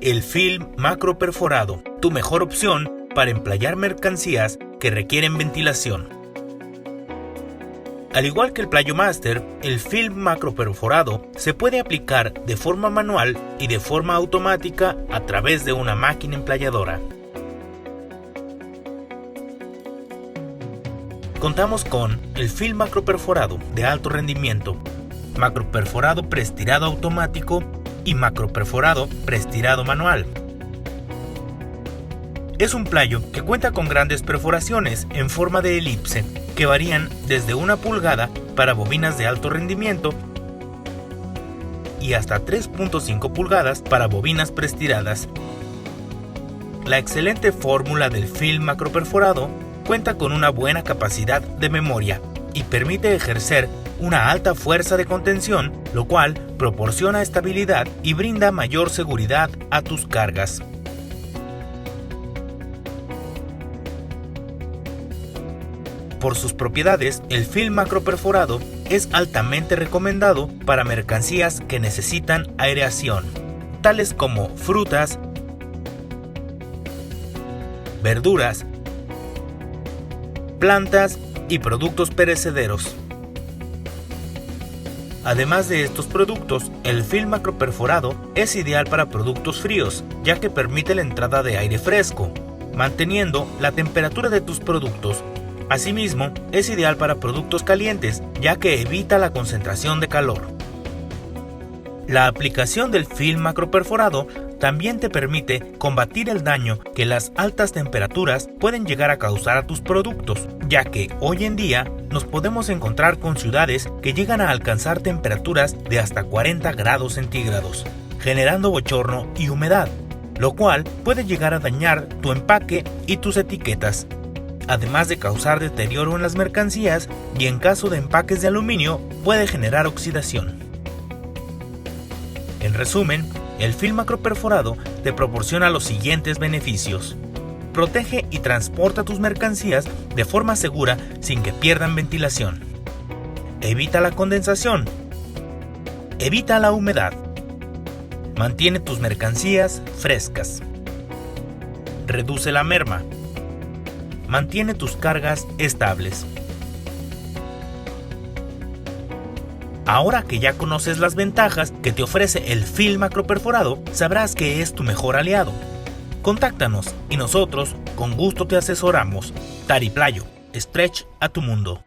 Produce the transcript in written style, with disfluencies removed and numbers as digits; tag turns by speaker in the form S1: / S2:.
S1: El film macro perforado, tu mejor opción para emplayar mercancías que requieren ventilación. Al igual que el Playomaster, el film macro perforado se puede aplicar de forma manual y de forma automática a través de una máquina emplayadora. Contamos con el film macro perforado de alto rendimiento, macro perforado preestirado automático y macro perforado preestirado manual. Es un playo que cuenta con grandes perforaciones en forma de elipse que varían desde 1 pulgada para bobinas de alto rendimiento y hasta 3.5 pulgadas para bobinas preestiradas. La excelente fórmula del film macro perforado cuenta con una buena capacidad de memoria y permite ejercer una alta fuerza de contención, lo cual proporciona estabilidad y brinda mayor seguridad a tus cargas. Por sus propiedades, el film macro perforado es altamente recomendado para mercancías que necesitan aireación, tales como frutas, verduras, plantas y productos perecederos. Además de estos productos, el film macro perforado es ideal para productos fríos, ya que permite la entrada de aire fresco, manteniendo la temperatura de tus productos. Asimismo, es ideal para productos calientes, ya que evita la concentración de calor. La aplicación del film macro perforado también te permite combatir el daño que las altas temperaturas pueden llegar a causar a tus productos, ya que hoy en día nos podemos encontrar con ciudades que llegan a alcanzar temperaturas de hasta 40 grados centígrados, generando bochorno y humedad, lo cual puede llegar a dañar tu empaque y tus etiquetas, además de causar deterioro en las mercancías y en caso de empaques de aluminio puede generar oxidación. En resumen, el film macro perforado te proporciona los siguientes beneficios. Protege y transporta tus mercancías de forma segura sin que pierdan ventilación. Evita la condensación. Evita la humedad. Mantiene tus mercancías frescas. Reduce la merma. Mantiene tus cargas estables. Ahora que ya conoces las ventajas que te ofrece el film macro perforado, sabrás que es tu mejor aliado. Contáctanos y nosotros con gusto te asesoramos. Tariplayo, Stretch a tu mundo.